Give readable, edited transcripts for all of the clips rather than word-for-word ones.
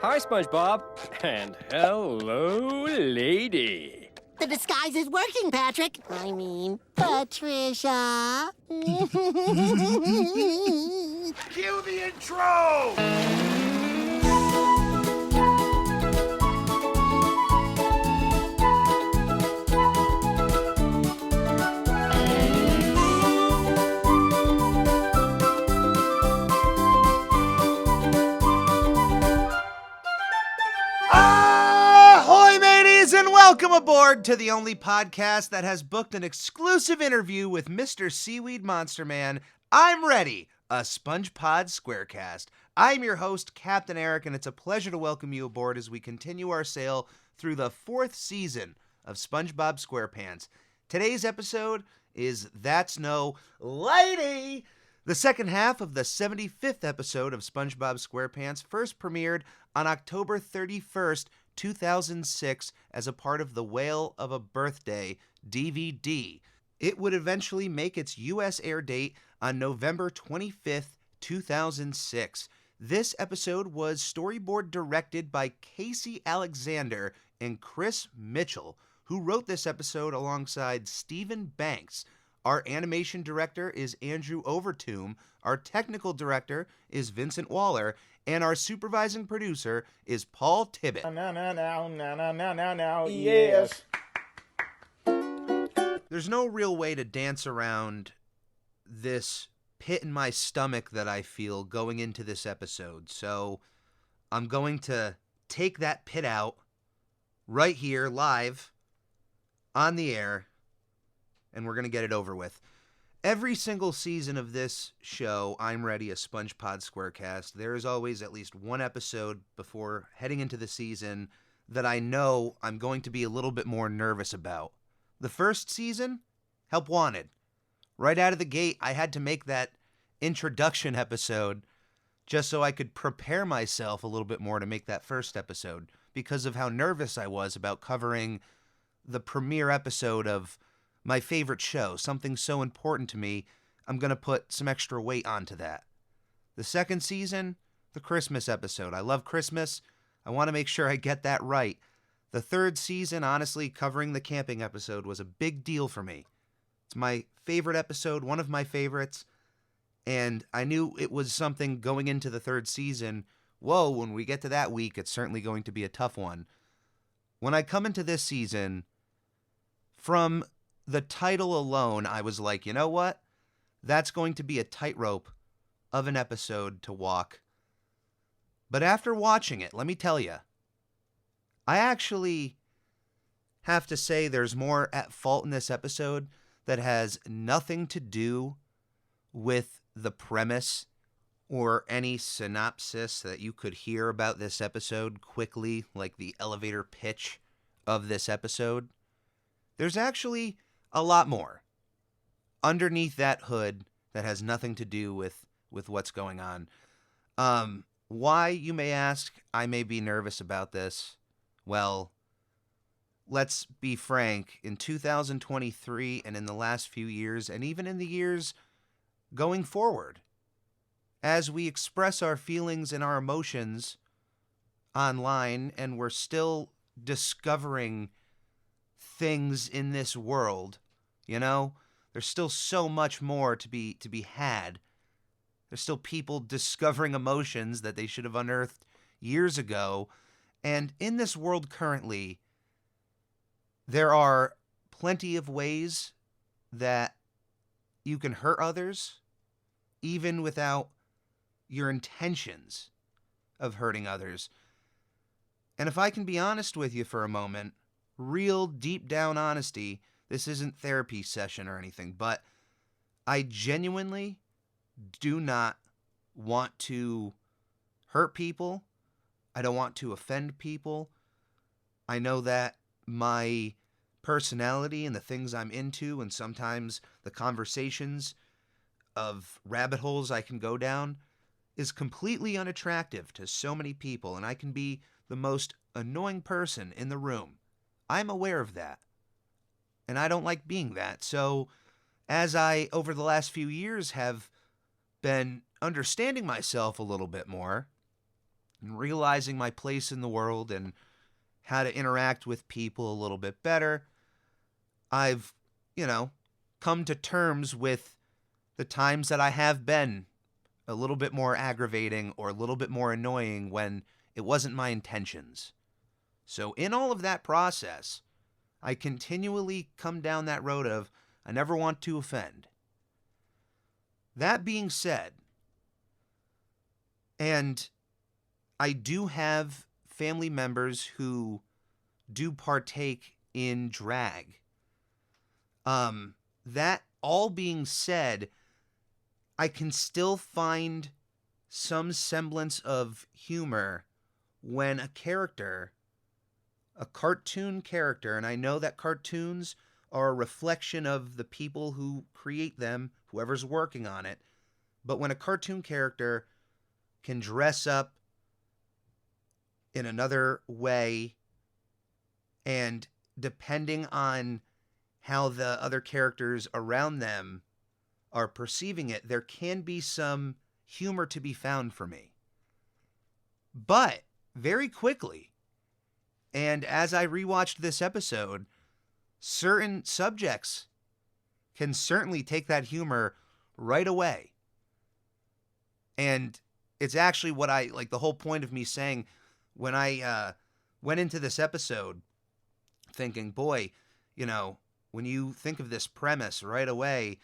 Hi, SpongeBob. And hello, lady. The disguise is working, Patrick. I mean, Patricia. Cue the intro! Ahoy, mateys, and welcome aboard to the only podcast that has booked an exclusive interview with Mr. Seaweed Monster Man. I'm ready, a SpongePod Squarecast. I'm your host, Captain Eric, and it's a pleasure to welcome you aboard as we continue our sail through the 4th season of SpongeBob SquarePants. Today's episode is That's No Lady! The second half of the 75th episode of SpongeBob SquarePants first premiered on October 31st, 2006 as a part of the Whale of a Birthday DVD. It would eventually make its U.S. air date on November 25th, 2006. This episode was storyboard directed by Casey Alexander and Chris Mitchell, who wrote this episode alongside Stephen Banks. Our animation director is Andrew Overtomb, our technical director is Vincent Waller, and our supervising producer is Paul Tibbett. Yes. There's no real way to dance around this pit in my stomach that I feel going into this episode, so I'm going to take that pit out right here, live, on the air, and we're going to get it over with. Every single season of this show, I'm Ready, a SpongePod Squarecast, there is always at least one episode before heading into the season that I know I'm going to be a little bit more nervous about. The first season, Help Wanted. Right out of the gate, I had to make that introduction episode just so I could prepare myself a little bit more to make that first episode because of how nervous I was about covering the premiere episode of my favorite show, something so important to me, I'm going to put some extra weight onto that. The second season, the Christmas episode. I love Christmas. I want to make sure I get that right. The third season, honestly, covering the camping episode was a big deal for me. It's my favorite episode, one of my favorites, and I knew it was something going into the third season. Whoa, when we get to that week, it's certainly going to be a tough one. When I come into this season, from the title alone, I was like, you know what? That's going to be a tightrope of an episode to walk. But after watching it, let me tell you, I actually have to say there's more at fault in this episode that has nothing to do with the premise or any synopsis that you could hear about this episode quickly, like the elevator pitch of this episode. There's actually a lot more underneath that hood that has nothing to do with what's going on. Why, you may ask, I may be nervous about this. Well, let's be frank. In 2023 and in the last few years, and even in the years going forward, as we express our feelings and our emotions online, and we're still discovering things in this world, you know, there's still so much more to be had. There's still people discovering emotions that they should have unearthed years ago. And in this world currently, there are plenty of ways that you can hurt others, even without your intentions of hurting others. And if I can be honest with you for a moment, real deep down honesty, this isn't therapy session or anything, but I genuinely do not want to hurt people. I don't want to offend people. I know that my personality and the things I'm into, and sometimes the conversations of rabbit holes I can go down, is completely unattractive to so many people, and I can be the most annoying person in the room. I'm aware of that, and I don't like being that. So as I, over the last few years, have been understanding myself a little bit more, and realizing my place in the world and how to interact with people a little bit better, I've, come to terms with the times that I have been a little bit more aggravating or a little bit more annoying when it wasn't my intentions. So in all of that process, I continually come down that road of I never want to offend. That being said, and I do have family members who do partake in drag. That all being said, I can still find some semblance of humor when a cartoon character, and I know that cartoons are a reflection of the people who create them, whoever's working on it, but when a cartoon character can dress up in another way, and depending on how the other characters around them are perceiving it, there can be some humor to be found for me. But very quickly, and as I rewatched this episode, certain subjects can certainly take that humor right away. And it's actually what the whole point of me saying when I went into this episode thinking, boy, when you think of this premise right away,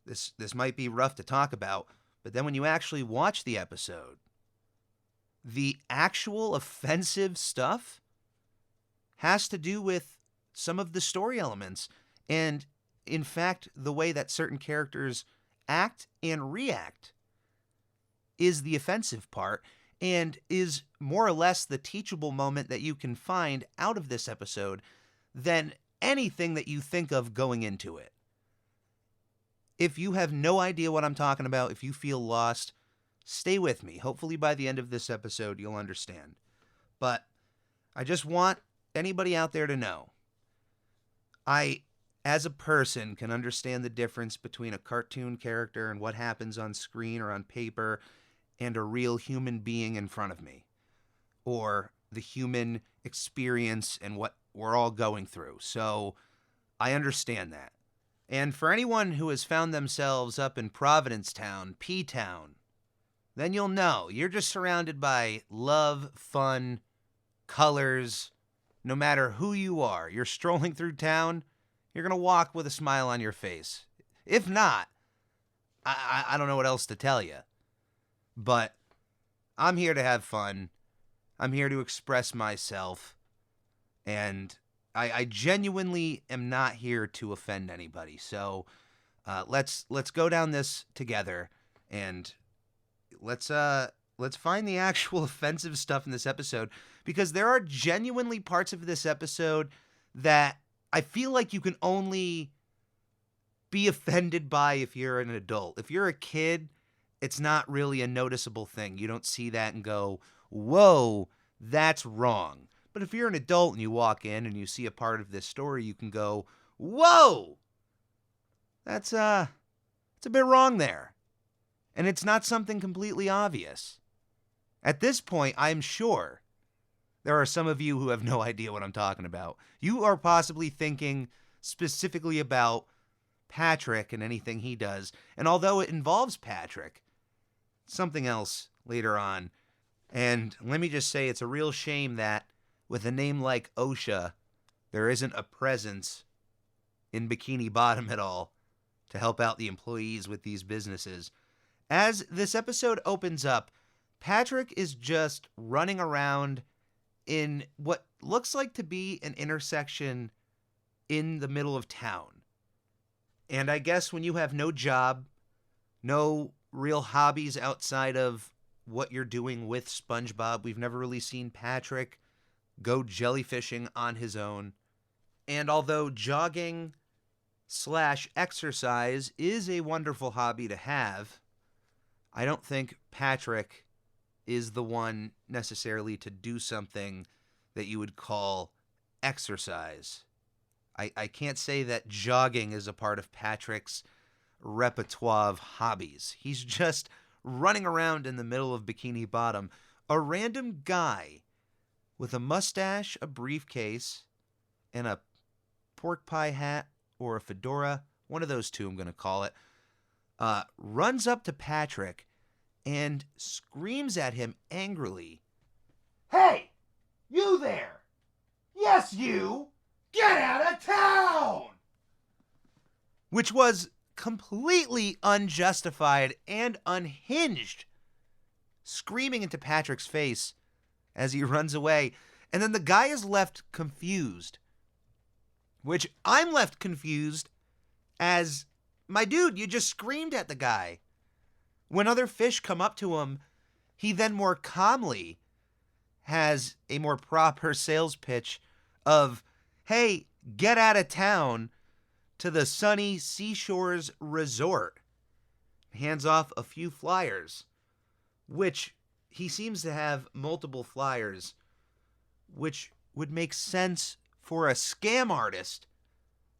this might be rough to talk about, but then when you actually watch the episode, the actual offensive stuff has to do with some of the story elements and, in fact, the way that certain characters act and react is the offensive part and is more or less the teachable moment that you can find out of this episode than anything that you think of going into it. If you have no idea what I'm talking about, if you feel lost, stay with me. Hopefully by the end of this episode, you'll understand. But I just want anybody out there to know, I, as a person, can understand the difference between a cartoon character and what happens on screen or on paper and a real human being in front of me, or the human experience and what we're all going through. So I understand that. And for anyone who has found themselves up in Providencetown, P-Town, then you'll know you're just surrounded by love, fun, colors. No matter who you are, you're strolling through town, you're going to walk with a smile on your face. If not, I don't know what else to tell you. But I'm here to have fun. I'm here to express myself. And I genuinely am not here to offend anybody. So let's go down this together, and let's find the actual offensive stuff in this episode, because there are genuinely parts of this episode that I feel like you can only be offended by if you're an adult. If you're a kid, it's not really a noticeable thing. You don't see that and go, whoa, that's wrong. But if you're an adult and you walk in and you see a part of this story, you can go, whoa, that's a bit wrong there. And it's not something completely obvious. At this point, I'm sure there are some of you who have no idea what I'm talking about. You are possibly thinking specifically about Patrick and anything he does. And although it involves Patrick, something else later on. And let me just say, it's a real shame that with a name like OSHA, there isn't a presence in Bikini Bottom at all to help out the employees with these businesses. As this episode opens up, Patrick is just running around in what looks like to be an intersection in the middle of town. And I guess when you have no job, no real hobbies outside of what you're doing with SpongeBob, we've never really seen Patrick go jellyfishing on his own. And although jogging/exercise is a wonderful hobby to have, I don't think Patrick is the one necessarily to do something that you would call exercise. I can't say that jogging is a part of Patrick's repertoire of hobbies. He's just running around in the middle of Bikini Bottom. a random guy with a mustache, a briefcase, and a pork pie hat or a fedora, one of those two I'm going to call it, runs up to Patrick and screams at him angrily, "Hey, you there! Yes, you! Get out of town!" Which was completely unjustified and unhinged, screaming into Patrick's face as he runs away. And then the guy is left confused, which I'm left confused as, my dude, you just screamed at the guy. When other fish come up to him, he then more calmly has a more proper sales pitch of, "Hey, get out of town to the sunny Seashores Resort." Hands off a few flyers, which he seems to have multiple flyers, which would make sense for a scam artist,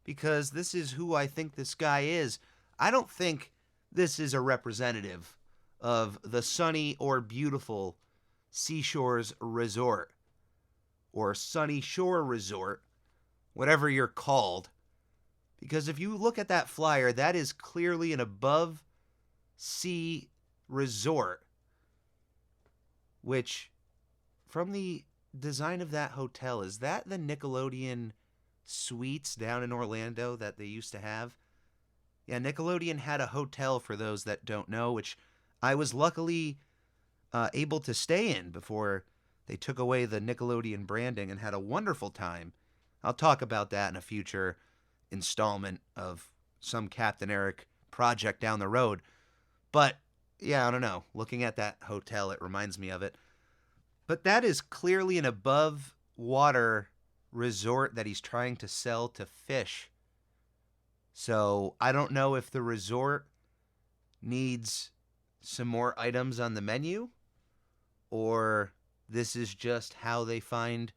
because this is who I think this guy is. I don't think this is a representative of the sunny or beautiful Seashores Resort or Sunny Shore Resort, whatever you're called. Because if you look at that flyer, that is clearly an above-sea resort, which, from the design of that hotel, is that the Nickelodeon suites down in Orlando that they used to have? Yeah, Nickelodeon had a hotel, for those that don't know, which I was luckily able to stay in before they took away the Nickelodeon branding, and had a wonderful time. I'll talk about that in a future installment of some Captain Eric project down the road. But yeah, I don't know. Looking at that hotel, it reminds me of it. But that is clearly an above water resort that he's trying to sell to fish. So I don't know if the resort needs some more items on the menu, or this is just how they find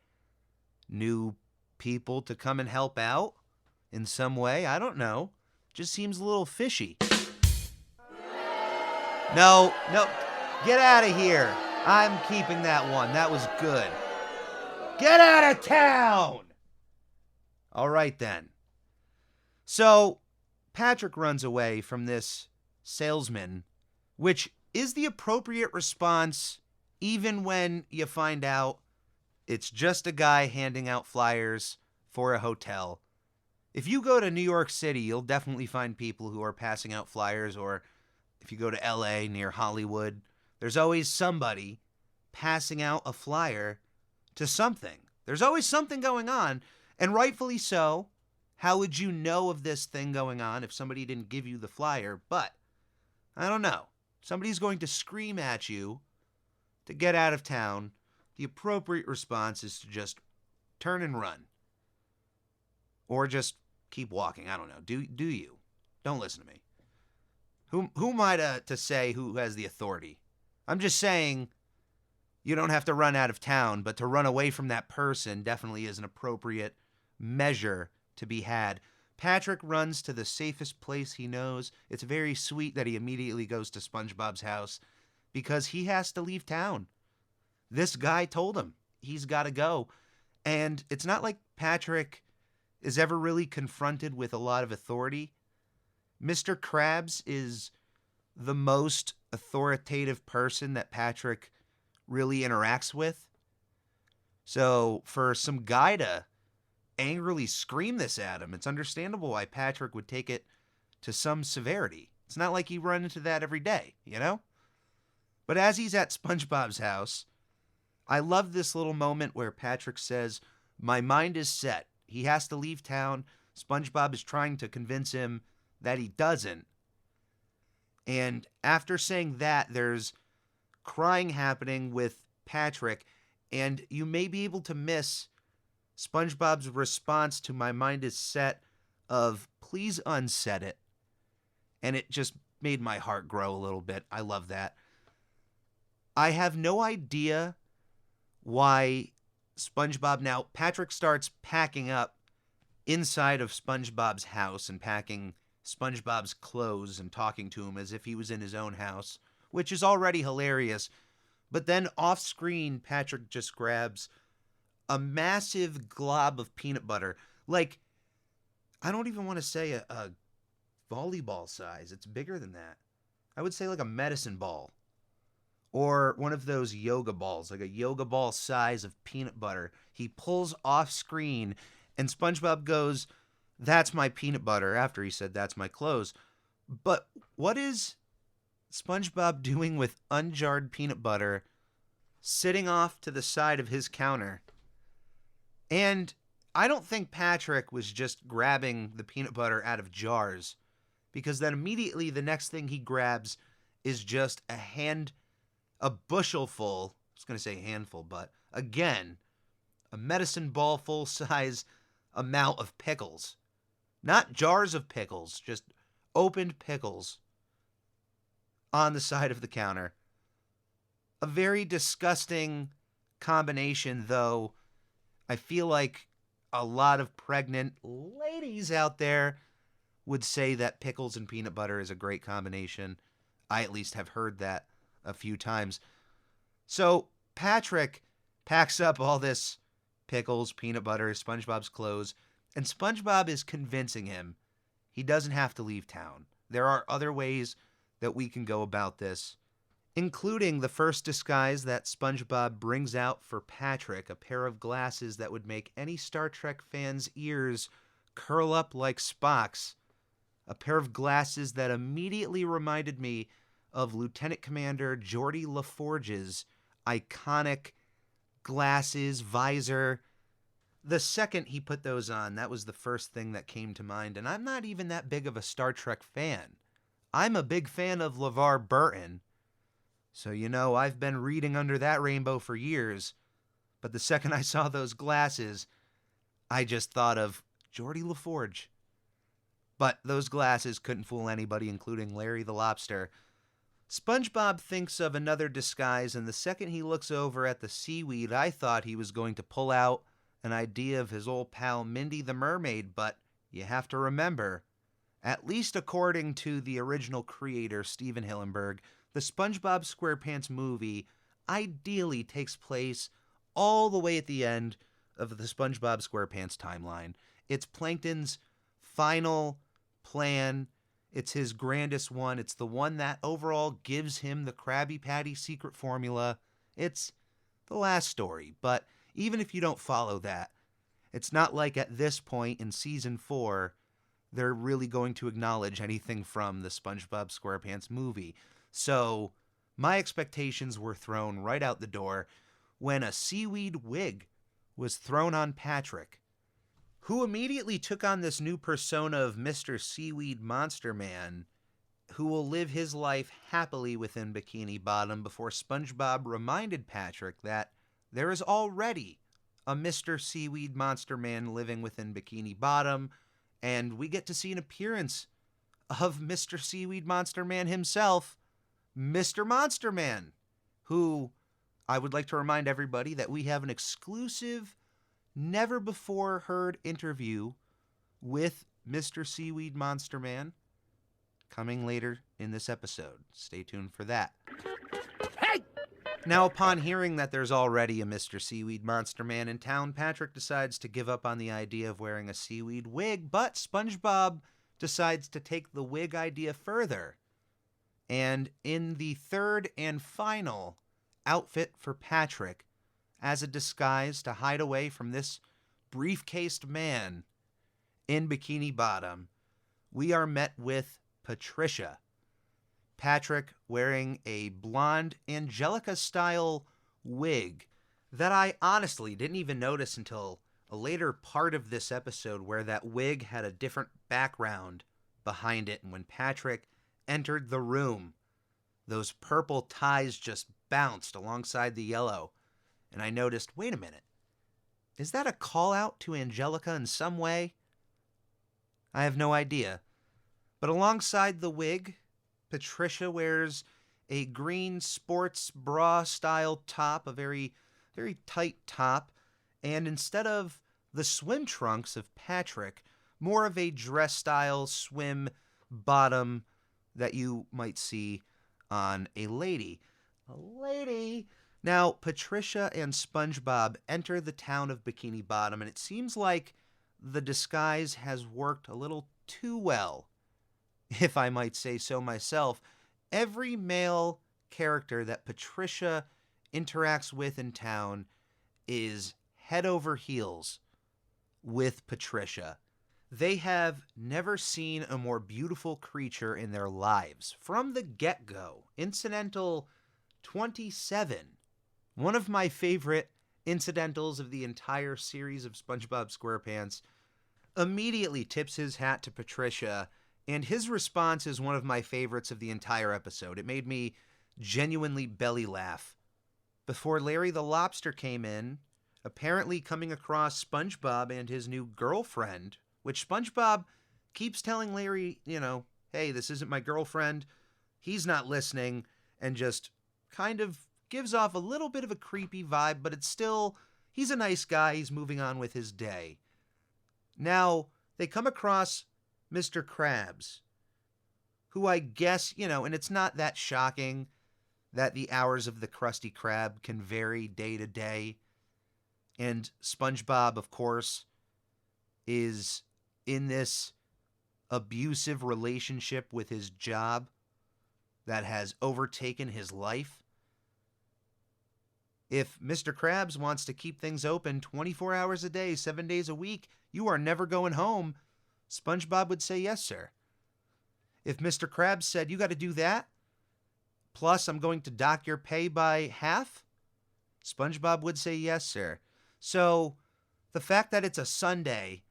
new people to come and help out in some way. I don't know. Just seems a little fishy. No, get out of here. I'm keeping that one. That was good. Get out of town! All right, then. So, Patrick runs away from this salesman, which is the appropriate response even when you find out it's just a guy handing out flyers for a hotel. If you go to New York City, you'll definitely find people who are passing out flyers, or if you go to LA near Hollywood, there's always somebody passing out a flyer to something. There's always something going on, and rightfully so. How would you know of this thing going on if somebody didn't give you the flyer? But, I don't know. Somebody's going to scream at you to get out of town. The appropriate response is to just turn and run. Or just keep walking. I don't know. Do you? Don't listen to me. Who am I to say who has the authority? I'm just saying you don't have to run out of town, but to run away from that person definitely is an appropriate measure to be had. Patrick runs to the safest place he knows. It's very sweet that he immediately goes to SpongeBob's house because he has to leave town. This guy told him he's got to go. And it's not like Patrick is ever really confronted with a lot of authority. Mr. Krabs is the most authoritative person that Patrick really interacts with. So for some guy to angrily scream this at him, it's understandable why Patrick would take it to some severity. It's not like he run into that every day, you know? But as he's at SpongeBob's house, I love this little moment where Patrick says, "My mind is set. He has to leave town." SpongeBob is trying to convince him that he doesn't. And after saying that, there's crying happening with Patrick, and you may be able to miss SpongeBob's response to "my mind is set" of "please unset it." And it just made my heart grow a little bit. I love that. I have no idea why SpongeBob... Now, Patrick starts packing up inside of SpongeBob's house and packing SpongeBob's clothes and talking to him as if he was in his own house, which is already hilarious. But then off screen, Patrick just grabs a massive glob of peanut butter. Like, I don't even want to say a volleyball size. It's bigger than that. I would say like a medicine ball. Or one of those yoga balls, like a yoga ball size of peanut butter. He pulls off screen, and SpongeBob goes, "That's my peanut butter," after he said, "That's my clothes." But what is SpongeBob doing with unjarred peanut butter sitting off to the side of his counter? And I don't think Patrick was just grabbing the peanut butter out of jars, because then immediately the next thing he grabs is just a bushel full, I was going to say handful, but again, a medicine ball full size amount of pickles. Not jars of pickles, just opened pickles on the side of the counter. A very disgusting combination, though I feel like a lot of pregnant ladies out there would say that pickles and peanut butter is a great combination. I at least have heard that a few times. So Patrick packs up all this pickles, peanut butter, SpongeBob's clothes, and SpongeBob is convincing him he doesn't have to leave town. There are other ways that we can go about this, including the first disguise that SpongeBob brings out for Patrick, a pair of glasses that would make any Star Trek fan's ears curl up like Spock's. A pair of glasses that immediately reminded me of Lieutenant Commander Geordi LaForge's iconic glasses, visor. The second he put those on, that was the first thing that came to mind, and I'm not even that big of a Star Trek fan. I'm a big fan of LeVar Burton, so I've been reading under that rainbow for years, but the second I saw those glasses, I just thought of Geordi LaForge. But those glasses couldn't fool anybody, including Larry the Lobster. SpongeBob thinks of another disguise, and the second he looks over at the seaweed, I thought he was going to pull out an idea of his old pal Mindy the Mermaid, but you have to remember, at least according to the original creator, Steven Hillenburg, the SpongeBob SquarePants movie ideally takes place all the way at the end of the SpongeBob SquarePants timeline. It's Plankton's final plan. It's his grandest one. It's the one that overall gives him the Krabby Patty secret formula. It's the last story. But even if you don't follow that, it's not like at this point in season 4, they're really going to acknowledge anything from the SpongeBob SquarePants movie. So my expectations were thrown right out the door when a seaweed wig was thrown on Patrick, who immediately took on this new persona of Mr. Seaweed Monster Man, who will live his life happily within Bikini Bottom before SpongeBob reminded Patrick that there is already a Mr. Seaweed Monster Man living within Bikini Bottom, and we get to see an appearance of Mr. Seaweed Monster Man himself, Mr. Monster Man, who I would like to remind everybody that we have an exclusive, never-before-heard interview with Mr. Seaweed Monster Man coming later in this episode. Stay tuned for that. Hey! Now, upon hearing that there's already a Mr. Seaweed Monster Man in town, Patrick decides to give up on the idea of wearing a seaweed wig, but SpongeBob decides to take the wig idea further. And in the third and final outfit for Patrick, as a disguise to hide away from this briefcased man in Bikini Bottom, we are met with Patricia. Patrick wearing a blonde Angelica-style wig that I honestly didn't even notice until a later part of this episode, where that wig had a different background behind it, and when Patrick entered the room, those purple ties just bounced alongside the yellow. And I noticed, wait a minute, is that a call out to Angelica in some way? I have no idea. But alongside the wig, Patricia wears a green sports bra style top, a very, very tight top, and instead of the swim trunks of Patrick, more of a dress style swim bottom that you might see on a lady. A lady Now, Patricia and SpongeBob enter the town of Bikini Bottom, and it seems like the disguise has worked a little too well, if I might say so myself. Every male character that Patricia interacts with in town is head over heels with Patricia. They have never seen a more beautiful creature in their lives. From the get-go, Incidental 27, one of my favorite incidentals of the entire series of SpongeBob SquarePants, immediately tips his hat to Patricia, and his response is one of my favorites of the entire episode. It made me genuinely belly laugh. Before Larry the Lobster came in, apparently coming across SpongeBob and his new girlfriend, which SpongeBob keeps telling Larry, hey, this isn't my girlfriend. He's not listening, and just kind of gives off a little bit of a creepy vibe, but it's still, he's a nice guy. He's moving on with his day. Now, they come across Mr. Krabs, who I guess, and it's not that shocking that the hours of the Krusty Krab can vary day to day. And SpongeBob, of course, is in this abusive relationship with his job that has overtaken his life. If Mr. Krabs wants to keep things open 24 hours a day, 7 days a week, you are never going home, SpongeBob would say, yes, sir. If Mr. Krabs said, you got to do that, plus I'm going to dock your pay by half, SpongeBob would say, yes, sir. So the fact that it's a Sunday,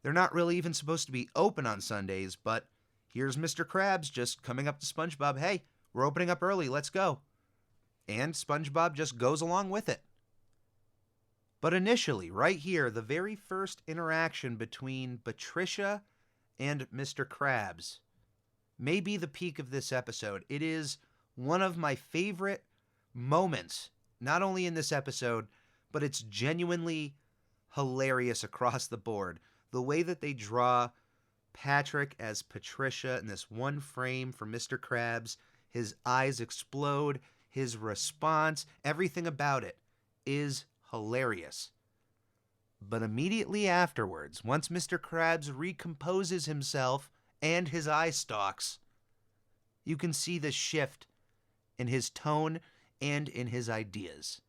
they're not really even supposed to be open on Sundays, but here's Mr. Krabs just coming up to SpongeBob, hey, we're opening up early, let's go. And SpongeBob just goes along with it. But initially, right here, the very first interaction between Patricia and Mr. Krabs may be the peak of this episode. It is one of my favorite moments, not only in this episode, but it's genuinely hilarious across the board. The way that they draw Patrick as Patricia in this one frame for Mr. Krabs, his eyes explode, his response, everything about it is hilarious. But immediately afterwards, once Mr. Krabs recomposes himself and his eye stalks, you can see the shift in his tone and in his ideas.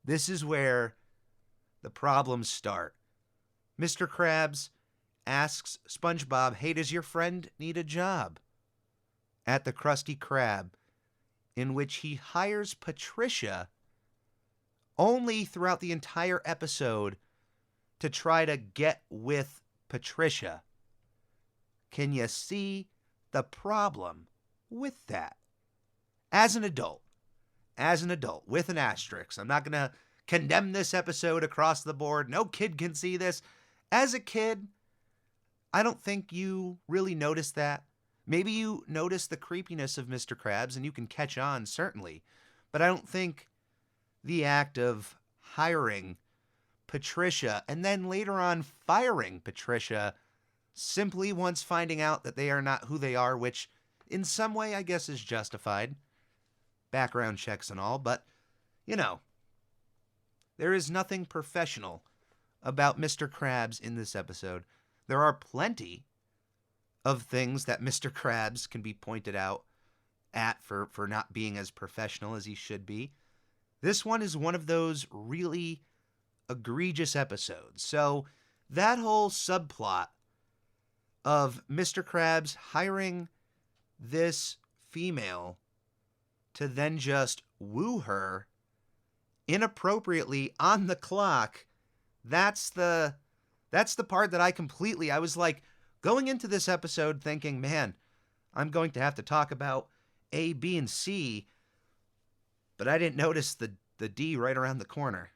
This is where the problems start. Mr. Krabs asks SpongeBob, hey, does your friend need a job? At the Krusty Krab, in which he hires Patricia only throughout the entire episode to try to get with Patricia. Can you see the problem with that? As an adult, with an asterisk, I'm not going to condemn this episode across the board. No kid can see this. As a kid, I don't think you really noticed that. Maybe you notice the creepiness of Mr. Krabs, and you can catch on, certainly. But I don't think the act of hiring Patricia and then later on firing Patricia simply once finding out that they are not who they are, which in some way I guess is justified. Background checks and all, but, there is nothing professional about Mr. Krabs in this episode. There are plenty of things that Mr. Krabs can be pointed out at for not being as professional as he should be. This one is one of those really egregious episodes. So that whole subplot of Mr. Krabs hiring this female to then just woo her inappropriately on the clock, that's the part that I was like, going into this episode thinking, man, I'm going to have to talk about A, B, and C, but I didn't notice the D right around the corner.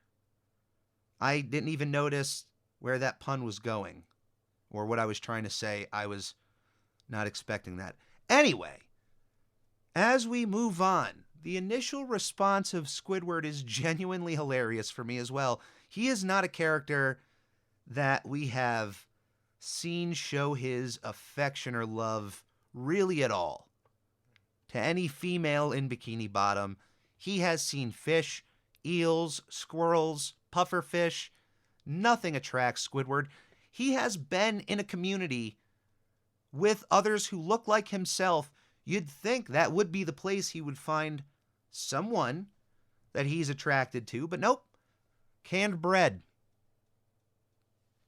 I didn't even notice where that pun was going, or what I was trying to say. I was not expecting that. Anyway, as we move on, the initial response of Squidward is genuinely hilarious for me as well. He is not a character that we have seen show his affection or love really at all to any female in Bikini Bottom. He has seen fish, eels, squirrels, pufferfish. Nothing attracts Squidward. He has been in a community with others who look like himself. You'd think that would be the place he would find someone that he's attracted to, but nope. Canned bread.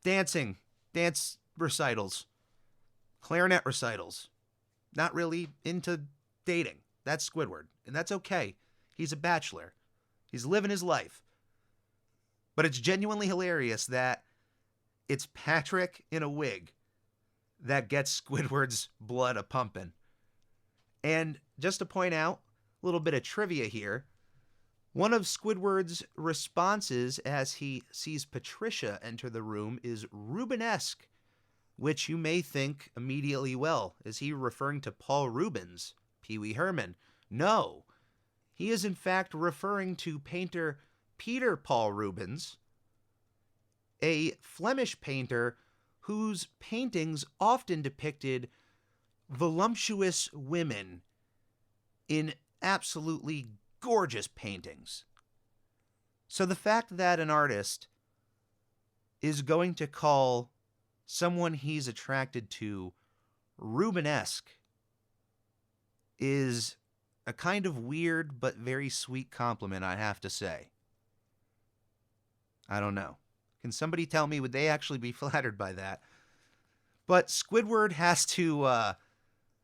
Dancing. Dance recitals. Clarinet recitals. Not really into dating. That's Squidward, and that's okay. He's a bachelor. He's living his life. But it's genuinely hilarious that it's Patrick in a wig that gets Squidward's blood a-pumping. And just to point out, a little bit of trivia here. One of Squidward's responses as he sees Patricia enter the room is Rubenesque, which you may think immediately, well, is he referring to Paul Rubens, Pee Wee Herman? No. He is in fact referring to painter Peter Paul Rubens, a Flemish painter whose paintings often depicted voluptuous women in absolutely gorgeous paintings. So the fact that an artist is going to call someone he's attracted to Rubenesque is a kind of weird but very sweet compliment, I have to say. I don't know. Can somebody tell me, would they actually be flattered by that? But Squidward has to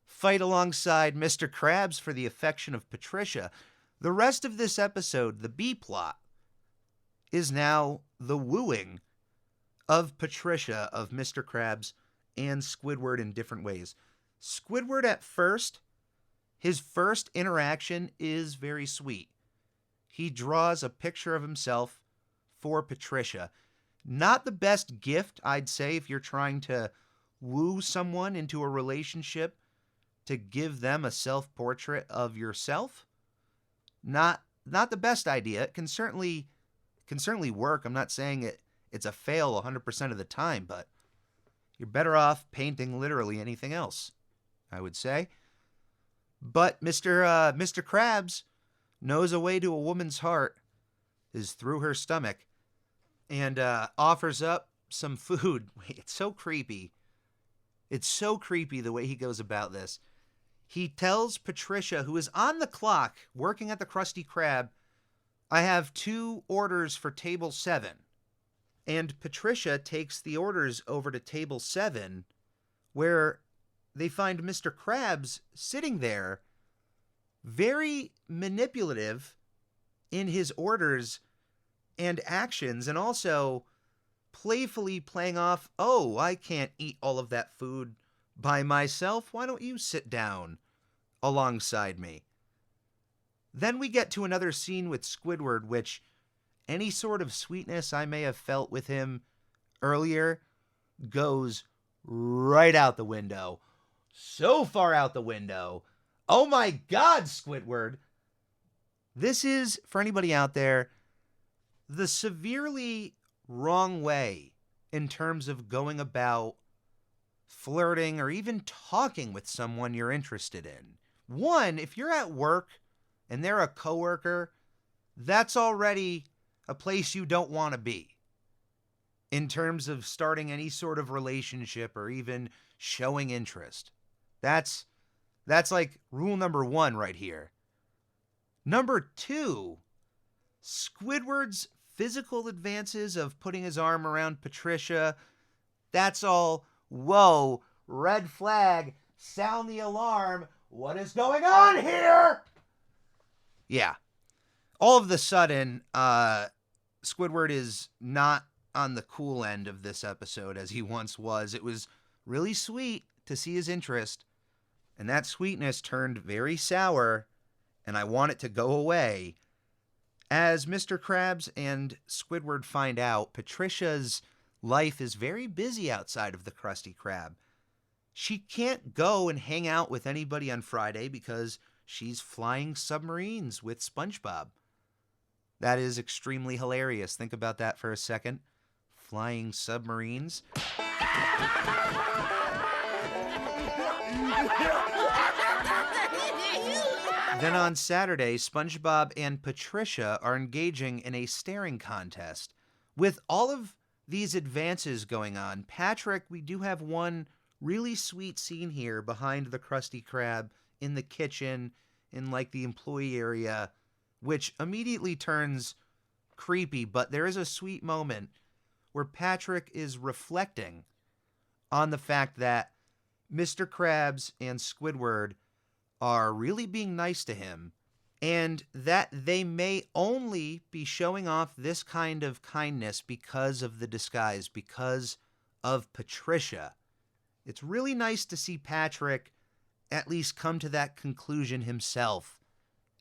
fight alongside Mr. Krabs for the affection of Patricia. The rest of this episode, the B-plot, is now the wooing of Patricia, of Mr. Krabs, and Squidward in different ways. Squidward at first, his first interaction is very sweet. He draws a picture of himself for Patricia. Not the best gift, I'd say, if you're trying to woo someone into a relationship, to give them a self-portrait of yourself. Not the best idea. It can certainly work. I'm not saying it's a fail 100% of the time, but you're better off painting literally anything else, I would say. But Mr. Krabs knows a way to a woman's heart is through her stomach, and offers up some food. It's so creepy. It's so creepy the way he goes about this. He tells Patricia, who is on the clock, working at the Krusty Krab, I have 2 orders for table 7. And Patricia takes the orders over to table 7, where they find Mr. Krabs sitting there, very manipulative in his orders and actions, and also playfully playing off, oh, I can't eat all of that food by myself. Why don't you sit down alongside me? Then we get to another scene with Squidward, which any sort of sweetness I may have felt with him earlier goes right out the window. So far out the window. Oh my God, Squidward. This is, for anybody out there, the severely wrong way in terms of going about flirting or even talking with someone you're interested in. One, if you're at work and they're a coworker, that's already a place you don't want to be in terms of starting any sort of relationship or even showing interest. That's like rule number 1 right here. Number 2, Squidward's physical advances of putting his arm around Patricia, that's all, whoa, red flag, sound the alarm, what is going on here? Yeah. All of a sudden, Squidward is not on the cool end of this episode as he once was. It was really sweet to see his interest, and that sweetness turned very sour, and I want it to go away. As Mr. Krabs and Squidward find out, Patricia's life is very busy outside of the Krusty Krab. She can't go and hang out with anybody on Friday because she's flying submarines with SpongeBob. That is extremely hilarious. Think about that for a second. Flying submarines. Then on Saturday, SpongeBob and Patricia are engaging in a staring contest. With all of these advances going on, Patrick, we do have one really sweet scene here behind the Krusty Krab in the kitchen, in like the employee area, which immediately turns creepy, but there is a sweet moment where Patrick is reflecting on the fact that Mr. Krabs and Squidward are really being nice to him, and that they may only be showing off this kind of kindness because of the disguise, because of Patricia. It's really nice to see Patrick at least come to that conclusion himself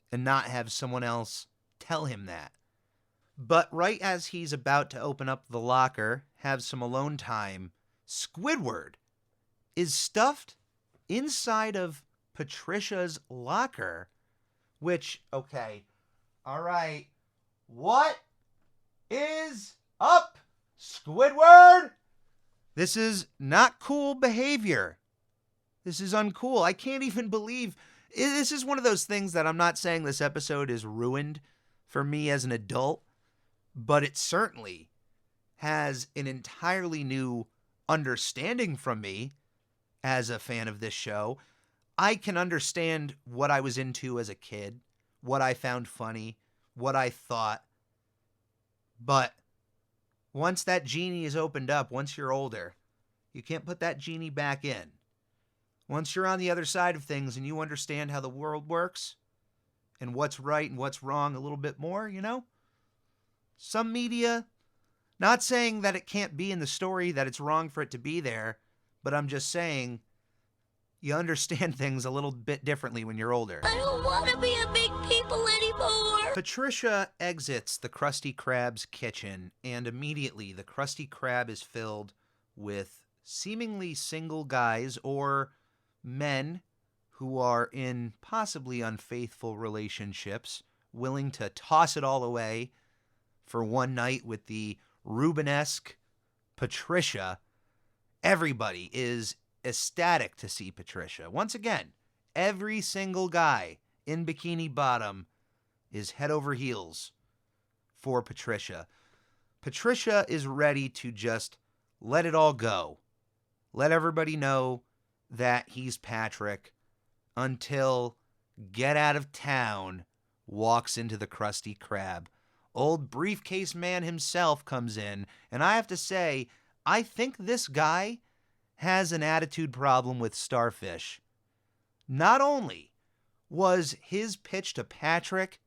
and not have someone else tell him that. But right as he's about to open up the locker, have some alone time, Squidward is stuffed inside of Patricia's locker, which, okay, all right, what is up, Squidward? This is not cool behavior. This is uncool. I can't even believe, this is one of those things that I'm not saying this episode is ruined for me as an adult, but it certainly has an entirely new understanding from me as a fan of this show. I can understand what I was into as a kid, what I found funny, what I thought. But once that genie is opened up, once you're older, you can't put that genie back in. Once you're on the other side of things and you understand how the world works and what's right and what's wrong a little bit more, you know? Some media, not saying that it can't be in the story, that it's wrong for it to be there, but I'm just saying you understand things a little bit differently when you're older. I don't want to be a big people anymore. Patricia exits the Krusty Krab's kitchen, and immediately the Krusty Krab is filled with seemingly single guys or men who are in possibly unfaithful relationships, willing to toss it all away for one night with the Rubenesque Patricia. Everybody is ecstatic to see Patricia. Once again, every single guy in Bikini Bottom is head over heels for Patricia. Patricia is ready to just let it all go. Let everybody know that he's Patrick until Get Out of Town walks into the Krusty Krab. Old briefcase man himself comes in, and I have to say, I think this guy has an attitude problem with Starfish. Not only was his pitch to Patrick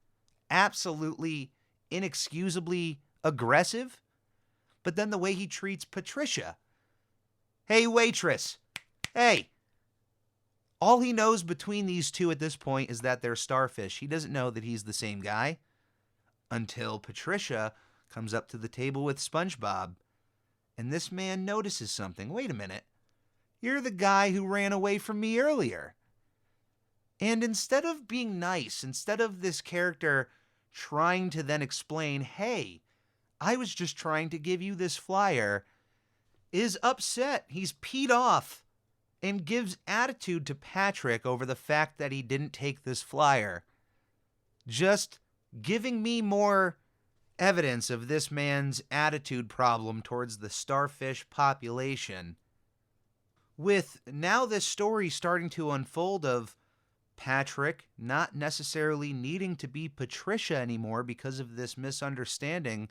absolutely inexcusably aggressive, but then the way he treats Patricia. Hey, waitress. Hey. All he knows between these two at this point is that they're Starfish. He doesn't know that he's the same guy until Patricia comes up to the table with SpongeBob. And this man notices something. Wait a minute. You're the guy who ran away from me earlier. And instead of being nice, instead of this character trying to then explain, hey, I was just trying to give you this flyer, is upset. He's peed off and gives attitude to Patrick over the fact that he didn't take this flyer. Just giving me more evidence of this man's attitude problem towards the starfish population. With now this story starting to unfold of Patrick not necessarily needing to be Patricia anymore because of this misunderstanding,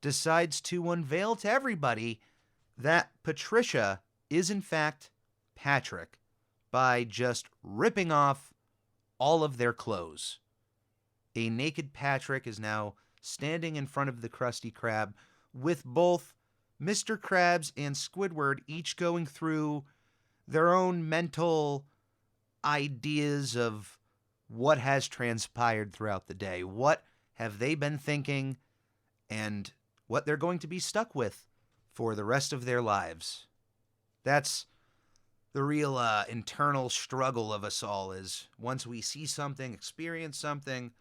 decides to unveil to everybody that Patricia is in fact Patrick by just ripping off all of their clothes. A naked Patrick is now standing in front of the Krusty Krab with both Mr. Krabs and Squidward each going through their own mental ideas of what has transpired throughout the day. What have they been thinking and what they're going to be stuck with for the rest of their lives. That's the real internal struggle of us all, is once we see something, experience something,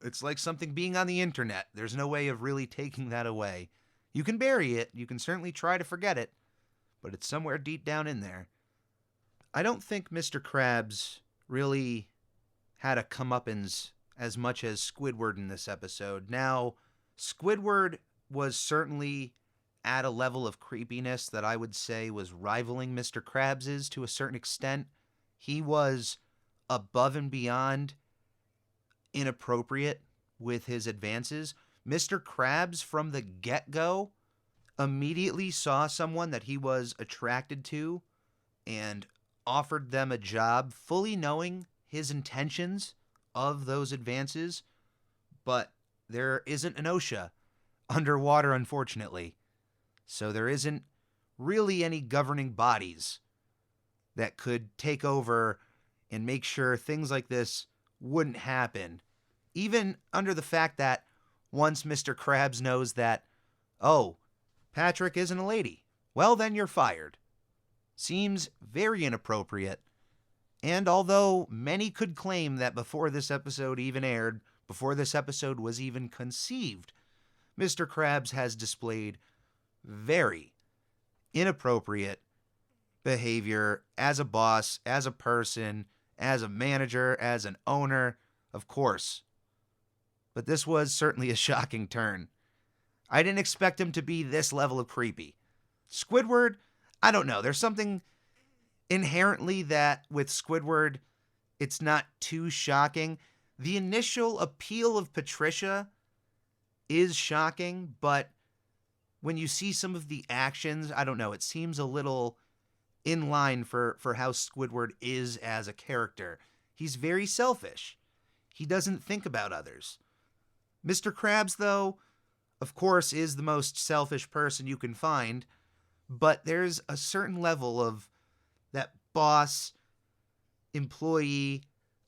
it's like something being on the internet. There's no way of really taking that away. You can bury it. You can certainly try to forget it, but it's somewhere deep down in there. I don't think Mr. Krabs really had a comeuppance as much as Squidward in this episode. Now, Squidward was certainly at a level of creepiness that I would say was rivaling Mr. Krabs's to a certain extent. He was above and beyond inappropriate with his advances. Mr. Krabs, from the get-go, immediately saw someone that he was attracted to and offered them a job, fully knowing his intentions of those advances. But there isn't an OSHA underwater, unfortunately. So there isn't really any governing bodies that could take over and make sure things like this wouldn't happen. Even under the fact that once Mr. Krabs knows that, oh, Patrick isn't a lady, well, then you're fired. Seems very inappropriate. And although many could claim that before this episode even aired, before this episode was even conceived, Mr. Krabs has displayed very inappropriate behavior as a boss, as a person, as a manager, as an owner, of course. But this was certainly a shocking turn. I didn't expect him to be this level of creepy. Squidward, I don't know. There's something inherently that with Squidward, it's not too shocking. The initial appeal of Patricia is shocking, but when you see some of the actions, I don't know, it seems a little in line for how Squidward is as a character. He's very selfish. He doesn't think about others. Mr. Krabs, though, of course, is the most selfish person you can find, but there's a certain level of that boss, employee,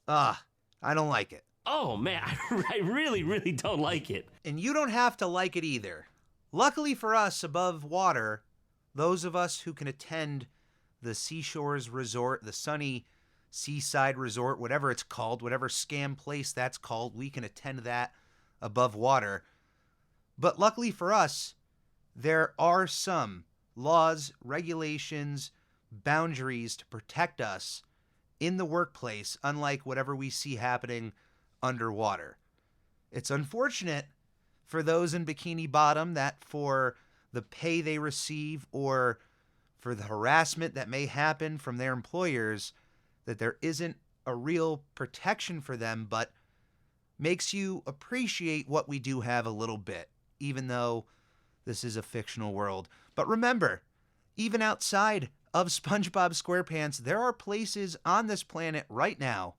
I don't like it. Oh, man, I really, really don't like it. And you don't have to like it either. Luckily for us above water, those of us who can attend the Seashores Resort, the sunny seaside resort, whatever it's called, whatever scam place that's called, we can attend that above water. But luckily for us, there are some laws, regulations, boundaries to protect us in the workplace, unlike whatever we see happening underwater. It's unfortunate for those in Bikini Bottom that for the pay they receive or for the harassment that may happen from their employers, that there isn't a real protection for them, but makes you appreciate what we do have a little bit, even though this is a fictional world. But remember, even outside of SpongeBob SquarePants, there are places on this planet right now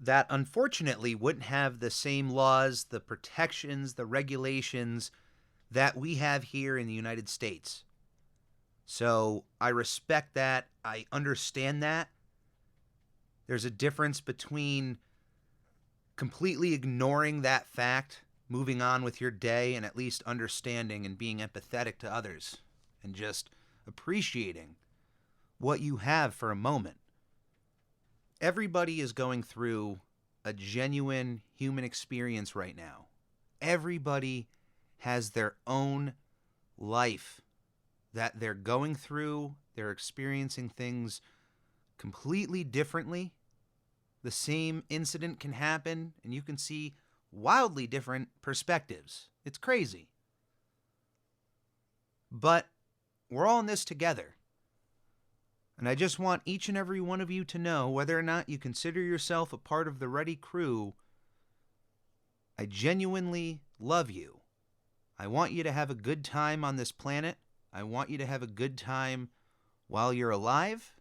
that unfortunately wouldn't have the same laws, the protections, the regulations that we have here in the United States. So I respect that. I understand that. There's a difference between completely ignoring that fact, moving on with your day, and at least understanding and being empathetic to others and just appreciating what you have for a moment. Everybody is going through a genuine human experience right now. Everybody has their own life that they're going through. They're experiencing things completely differently. The same incident can happen, and you can see wildly different perspectives. It's crazy. But we're all in this together. And I just want each and every one of you to know, whether or not you consider yourself a part of the Ready crew, I genuinely love you. I want you to have a good time on this planet. I want you to have a good time while you're alive.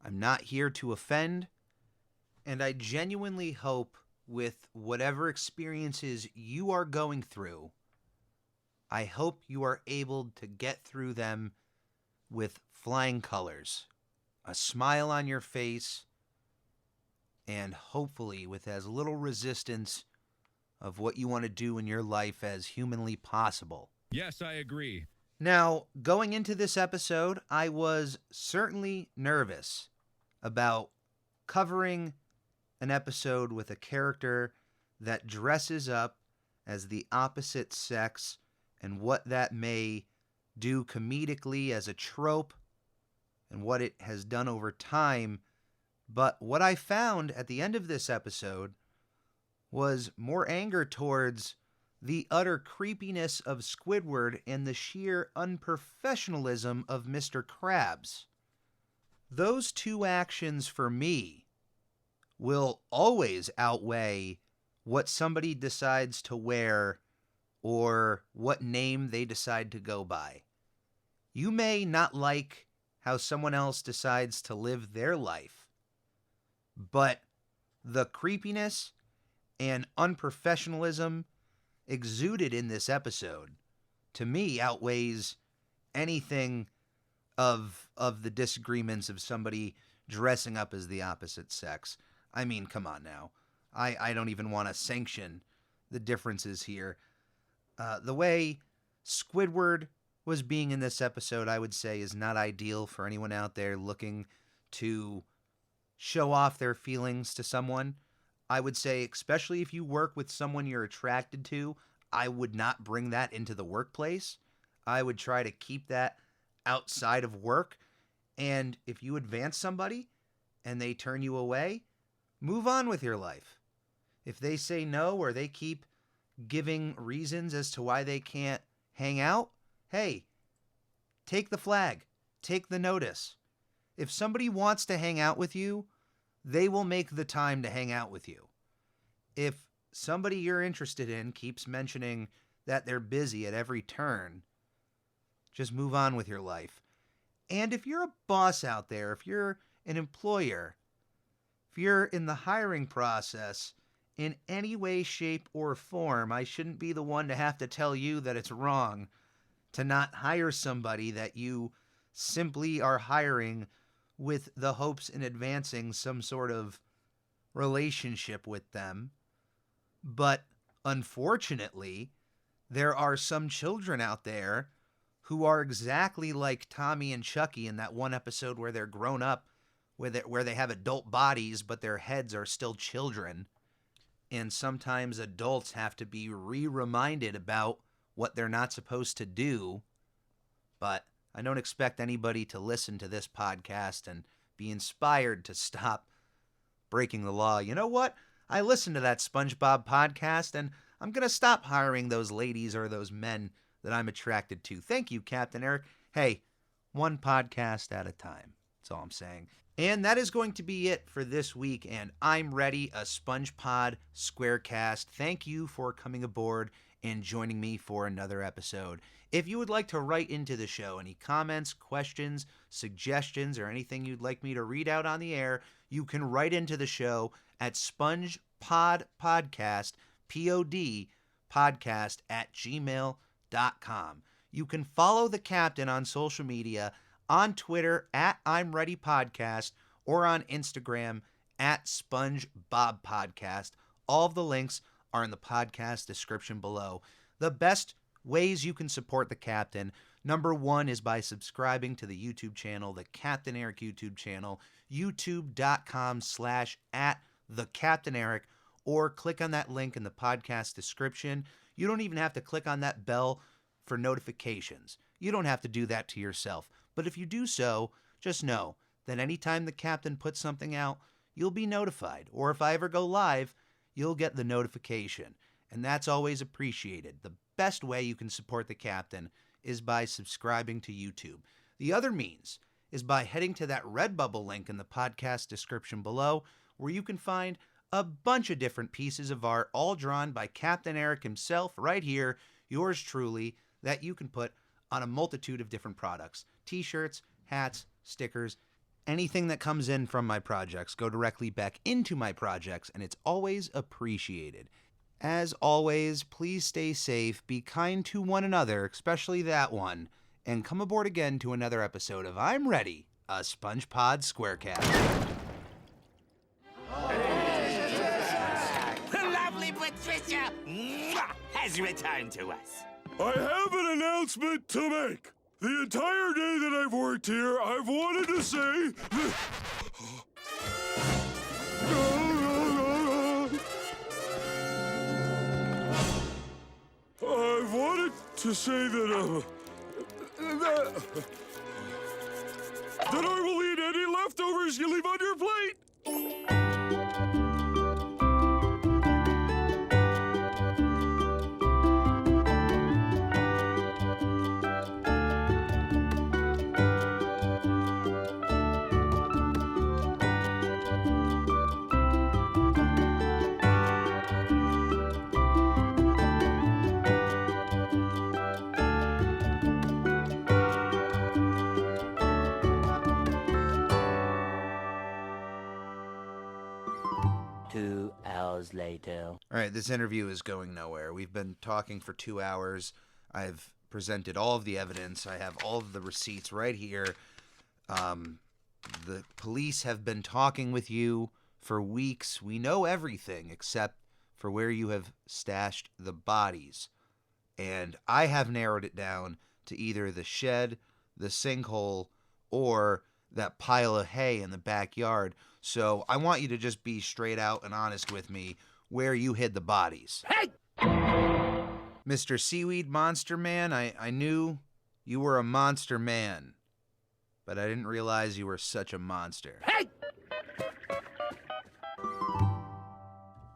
I'm not here to offend. And I genuinely hope with whatever experiences you are going through, I hope you are able to get through them with flying colors, a smile on your face, and hopefully with as little resistance of what you want to do in your life as humanly possible. Yes, I agree. Now, going into this episode, I was certainly nervous about covering an episode with a character that dresses up as the opposite sex and what that may do comedically as a trope and what it has done over time. But what I found at the end of this episode was more anger towards the utter creepiness of Squidward and the sheer unprofessionalism of Mr. Krabs. Those two actions for me will always outweigh what somebody decides to wear or what name they decide to go by. You may not like how someone else decides to live their life, but the creepiness and unprofessionalism exuded in this episode, to me, outweighs anything of the disagreements of somebody dressing up as the opposite sex. I mean, come on now. I don't even want to sanction the differences here. The way Squidward was being in this episode, I would say, is not ideal for anyone out there looking to show off their feelings to someone. I would say, especially if you work with someone you're attracted to, I would not bring that into the workplace. I would try to keep that outside of work. And if you advance somebody and they turn you away, move on with your life. If they say no or they keep giving reasons as to why they can't hang out, hey, take the flag, take the notice. If somebody wants to hang out with you, they will make the time to hang out with you. If somebody you're interested in keeps mentioning that they're busy at every turn, just move on with your life. And if you're a boss out there, if you're an employer, if you're in the hiring process in any way, shape, or form, I shouldn't be the one to have to tell you that it's wrong to not hire somebody that you simply are hiring with the hopes in advancing some sort of relationship with them. But unfortunately, there are some children out there who are exactly like Tommy and Chucky in that one episode where they're grown up, where they have adult bodies, but their heads are still children. And sometimes adults have to be reminded about what they're not supposed to do. But I don't expect anybody to listen to this podcast and be inspired to stop breaking the law. You know what? I listened to that SpongeBob podcast, and I'm going to stop hiring those ladies or those men that I'm attracted to. Thank you, Captain Eric. Hey, one podcast at a time. That's all I'm saying. And that is going to be it for this week, and I'm Ready, a SpongePod Squarecast. Thank you for coming aboard and joining me for another episode. If you would like to write into the show, any comments, questions, suggestions, or anything you'd like me to read out on the air, you can write into the show at SpongePodPodcast, P-O-D, podcast at gmail.com. You can follow the Captain on social media, on Twitter at I'm Ready Podcast, or on Instagram at SpongeBob Podcast. All of the links are in the podcast description below. The best ways you can support the Captain, number one, is by subscribing to the YouTube channel, the Captain Eric YouTube channel, youtube.com/@thecaptaineric, or click on that link in the podcast description. You don't even have to click on that bell for notifications. You don't have to do that to yourself. But if you do so, just know that anytime the Captain puts something out, you'll be notified. Or if I ever go live, you'll get the notification. And that's always appreciated. The best way you can support the Captain is by subscribing to YouTube. The other means is by heading to that Redbubble link in the podcast description below, where you can find a bunch of different pieces of art, all drawn by Captain Eric himself, right here, yours truly, that you can put on a multitude of different products. T-shirts, hats, stickers, anything that comes in from my projects go directly back into my projects, and it's always appreciated. As always, please stay safe, be kind to one another, especially that one, and come aboard again to another episode of I'm Ready, a SpongePod Squarecast. The lovely Patricia has returned to us. I have an announcement to make. The entire day that I've worked here, I've wanted to say that... I've wanted to say that I will eat any leftovers you leave on your plate. Later. All right, this interview is going nowhere. We've been talking for 2 hours. I've presented all of the evidence. I have all of the receipts right here. The police have been talking with you for weeks. We know everything except for where you have stashed the bodies. And I have narrowed it down to either the shed, the sinkhole, or that pile of hay in the backyard. So I want you to just be straight out and honest with me where you hid the bodies. Hey! Mr. Seaweed Monster Man, I knew you were a monster man, but I didn't realize you were such a monster. Hey!